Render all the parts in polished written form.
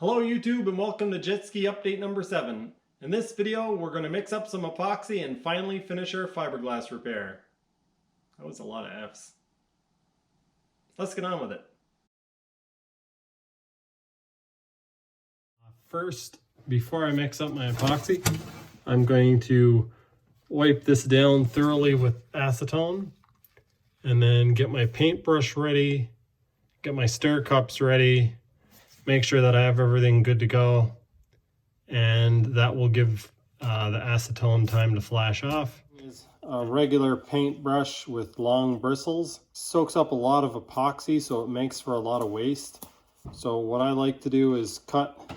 Hello YouTube and welcome to Jet Ski Update number 7. In this video we're going to mix up some epoxy and finally finish our fiberglass repair. That was a lot of F's. Let's get on with it. First, before I mix up my epoxy, I'm going to wipe this down thoroughly with acetone and then get my paintbrush ready, get my stir cups ready, make sure that I have everything good to go, and that will give the acetone time to flash off. A regular paintbrush with long bristles soaks up a lot of epoxy, so it makes for a lot of waste. So what I like to do is cut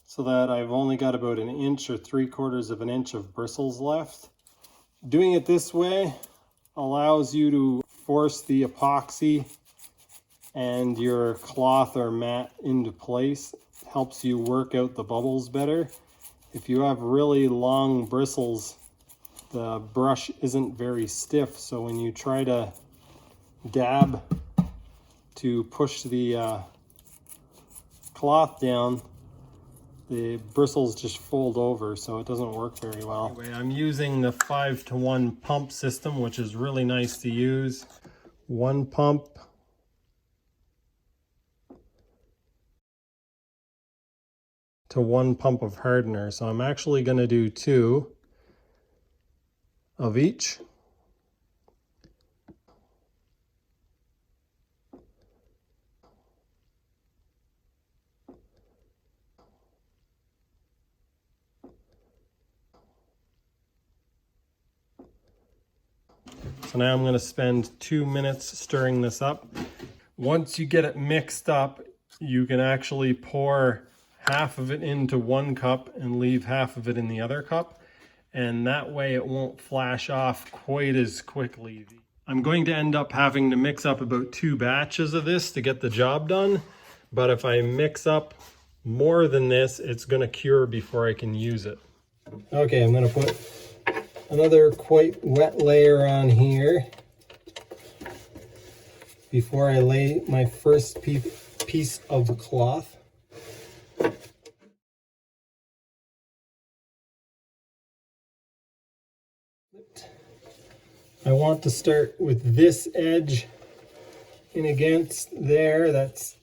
so that I've only got about 1 inch or 3/4 of an inch of bristles left. Doing it this way allows you to force the epoxy and your cloth or mat into place. Helps you work out the bubbles better. If you have really long bristles, the brush isn't very stiff, so when you try to dab to push the cloth down, the bristles just fold over, so it doesn't work very well. Anyway, I'm using the 5-to-1 pump system, which is really nice to use. 1 pump to 1 pump of hardener. So I'm actually going to do 2 of each. So now I'm going to spend 2 minutes stirring this up. Once you get it mixed up, you can actually pour half of it into 1 cup and leave half of it in the other cup, and that way it won't flash off quite as quickly. I'm going to end up having to mix up about 2 batches of this to get the job done, but if I mix up more than this, it's going to cure before I can use it. Okay, I'm going to put another quite wet layer on here before I lay my first piece of cloth. I want to start with this edge in against there. That's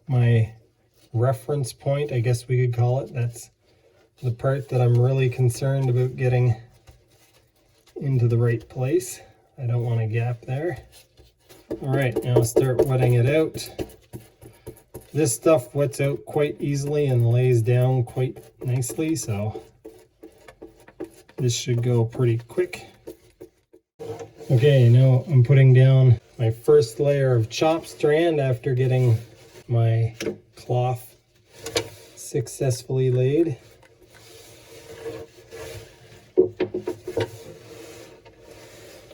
my reference point, I guess we could call it. That's the part that I'm really concerned about getting into the right place. I don't want a gap there. All right, now start wetting it out. This stuff wets out quite easily and lays down quite nicely, so this should go pretty quick. Okay, now I'm putting down my first layer of chop strand after getting my cloth successfully laid.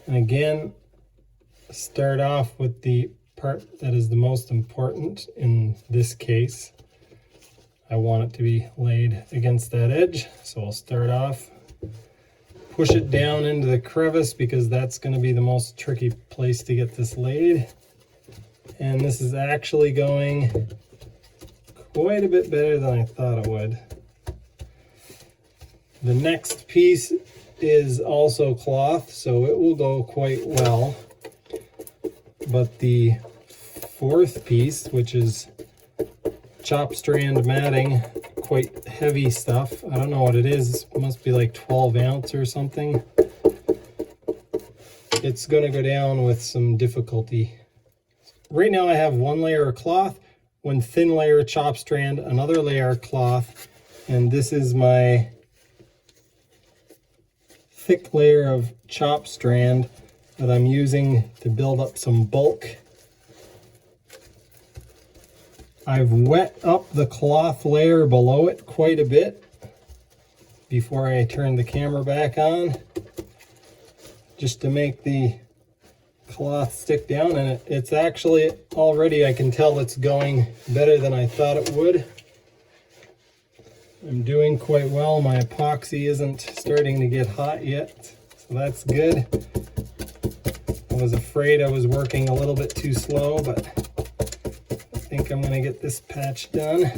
And again, start off with the part that is the most important in this case. I want it to be laid against that edge, so I'll start off, push it down into the crevice because that's going to be the most tricky place to get this laid. And this is actually going quite a bit better than I thought it would. The next piece is also cloth, so it will go quite well. But the 4th piece, which is chop strand matting, quite heavy stuff. I don't know what it is. It must be like 12 ounce or something. It's going to go down with some difficulty. Right now I have 1 layer of cloth, 1 thin layer of chop strand, another layer of cloth, and this is my thick layer of chop strand that I'm using to build up some bulk. I've wet up the cloth layer below it quite a bit before I turn the camera back on, just to make the cloth stick down, and it's actually already, I can tell it's going better than I thought it would. I'm doing quite well. My epoxy isn't starting to get hot yet, so that's good. I was afraid I was working a little bit too slow, but I think I'm gonna get this patch done.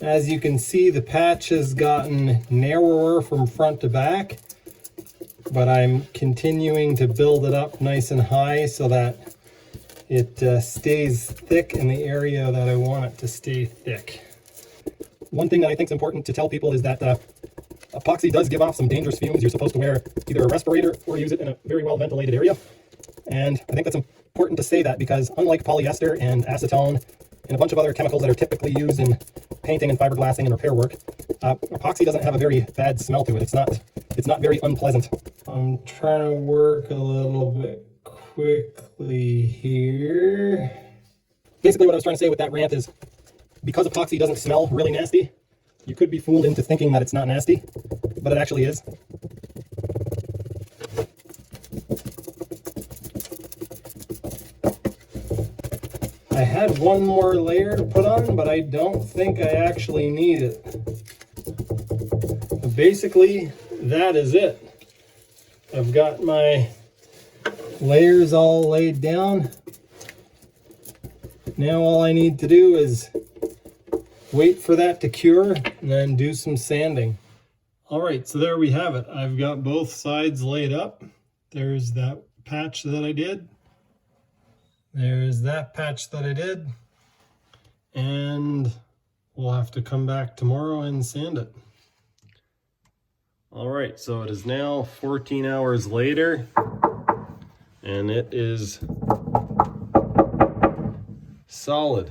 As you can see, the patch has gotten narrower from front to back, but I'm continuing to build it up nice and high so that it stays thick in the area that I want it to stay thick. One thing that I think is important to tell people is that epoxy does give off some dangerous fumes. You're supposed to wear either a respirator or use it in a very well ventilated area. And I think that's important to say that because unlike polyester and acetone and a bunch of other chemicals that are typically used in painting and fiberglassing and repair work, epoxy doesn't have a very bad smell to it. It's not very unpleasant. I'm trying to work a little bit quickly here. Basically what I was trying to say with that rant is because epoxy doesn't smell really nasty, you could be fooled into thinking that it's not nasty, but it actually is. I had one more layer to put on, but I don't think I actually need it. But basically, that is it. I've got my layers all laid down. Now all I need to do is wait for that to cure and then do some sanding. All right, so there we have it. I've got both sides laid up. There's that patch that I did. There's that patch that I did. And we'll have to come back tomorrow and sand it. All right, so it is now 14 hours later, and it is solid.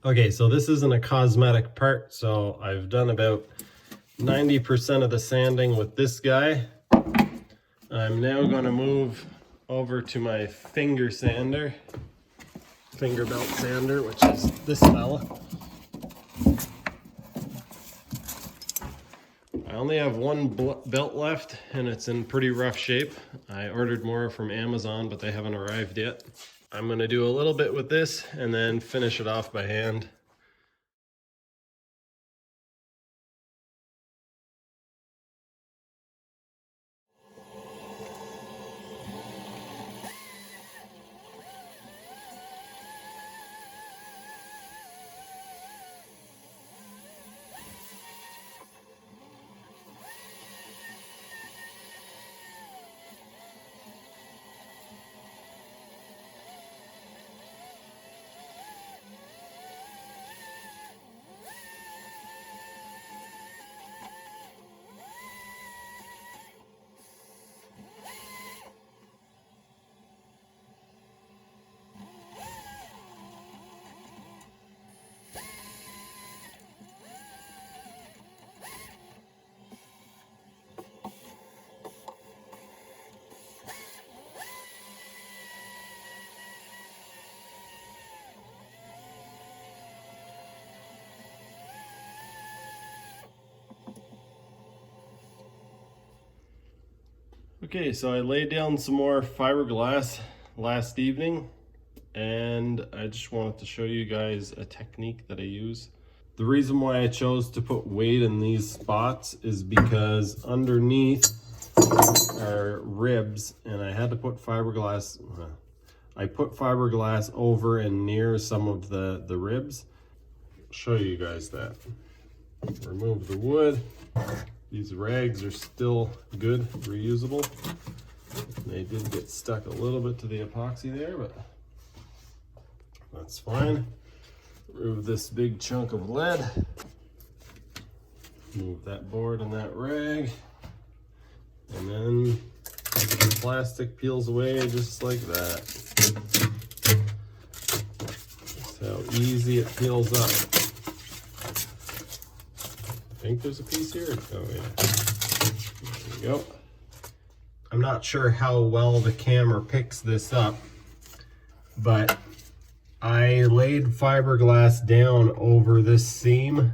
Okay, so this isn't a cosmetic part, so I've done about 90% of the sanding with this guy. I'm now going to move over to my finger sander, finger belt sander, which is this fella. I only have one belt left and it's in pretty rough shape. I ordered more from Amazon, but they haven't arrived yet. I'm going to do a little bit with this and then finish it off by hand. Okay, so I laid down some more fiberglass last evening, and I just wanted to show you guys a technique that I use. The reason why I chose to put weight in these spots is because underneath are ribs, and I had to put fiberglass. I put fiberglass over and near some of the ribs. I'll show you guys that. Remove the wood. These rags are still good, reusable. They did get stuck a little bit to the epoxy there, but that's fine. Remove this big chunk of lead. Move that board and that rag. And then the plastic peels away just like that. That's how easy it peels up. I think there's a piece here. Oh yeah, there we go. I'm not sure how well the camera picks this up, but I laid fiberglass down over this seam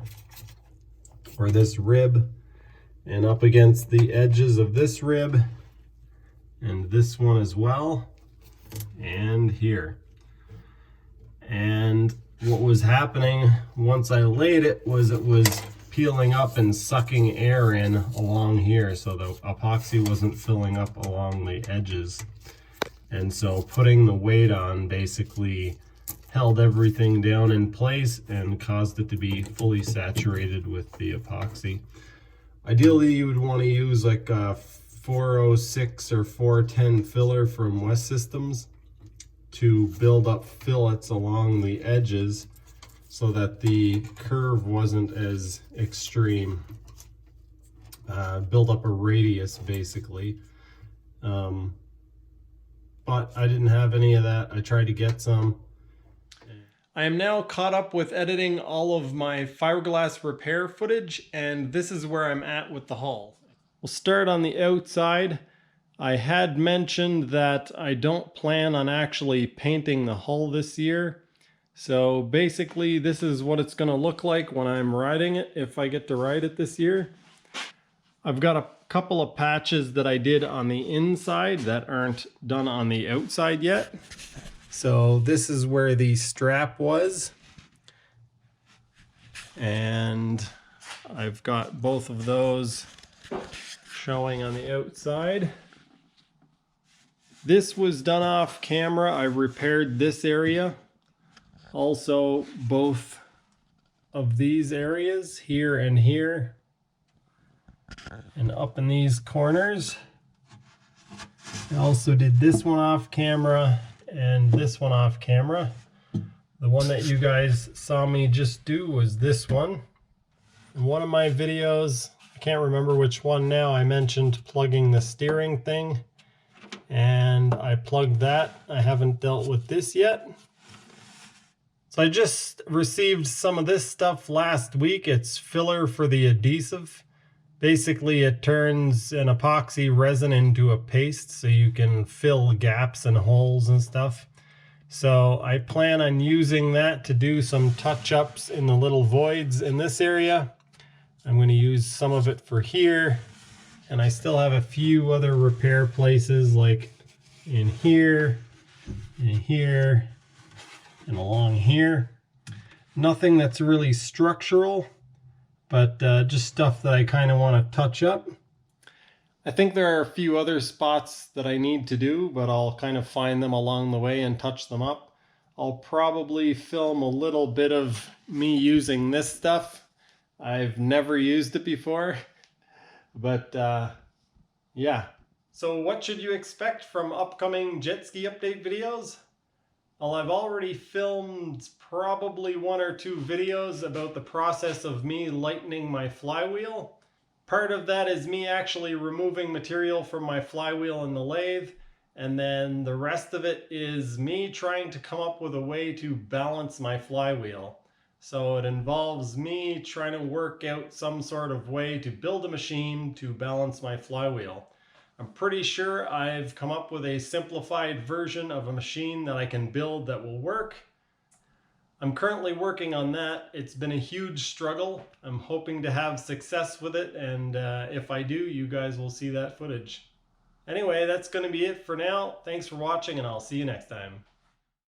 or this rib and up against the edges of this rib and this one as well, and here. And what was happening once I laid it was peeling up and sucking air in along here, so the epoxy wasn't filling up along the edges. And so putting the weight on basically held everything down in place and caused it to be fully saturated with the epoxy. Ideally, you would want to use like a 406 or 410 filler from West Systems to build up fillets along the edges so that the curve wasn't as extreme. Build up a radius basically. But I didn't have any of that. I tried to get some. I am now caught up with editing all of my fiberglass repair footage, and this is where I'm at with the hull. We'll start on the outside. I had mentioned that I don't plan on actually painting the hull this year. So basically this is what it's going to look like when I'm riding it, if I get to ride it this year. I've got a couple of patches that I did on the inside that aren't done on the outside yet. So this is where the strap was, and I've got both of those showing on the outside. This was done off camera. I repaired this area. Also, both of these areas, here and here, and up in these corners. I also did this one off camera and this one off camera. The one that you guys saw me just do was this one. In one of my videos, I can't remember which one now, I mentioned plugging the steering thing, and I plugged that. I haven't dealt with this yet. So I just received some of this stuff last week. It's filler for the adhesive. Basically, it turns an epoxy resin into a paste so you can fill gaps and holes and stuff. So I plan on using that to do some touch-ups in the little voids in this area. I'm going to use some of it for here, and I still have a few other repair places like in here, and along here. Nothing that's really structural, but just stuff that I kind of want to touch up. I think there are a few other spots that I need to do, but I'll kind of find them along the way and touch them up. I'll probably film a little bit of me using this stuff. I've never used it before, but yeah. So what should you expect from upcoming jet ski update videos? Well, I've already filmed probably 1 or 2 videos about the process of me lightening my flywheel. Part of that is me actually removing material from my flywheel in the lathe, and then the rest of it is me trying to come up with a way to balance my flywheel. So it involves me trying to work out some sort of way to build a machine to balance my flywheel. I'm pretty sure I've come up with a simplified version of a machine that I can build that will work. I'm currently working on that. It's been a huge struggle. I'm hoping to have success with it, and if I do, you guys will see that footage. Anyway, that's going to be it for now. Thanks for watching, and I'll see you next time.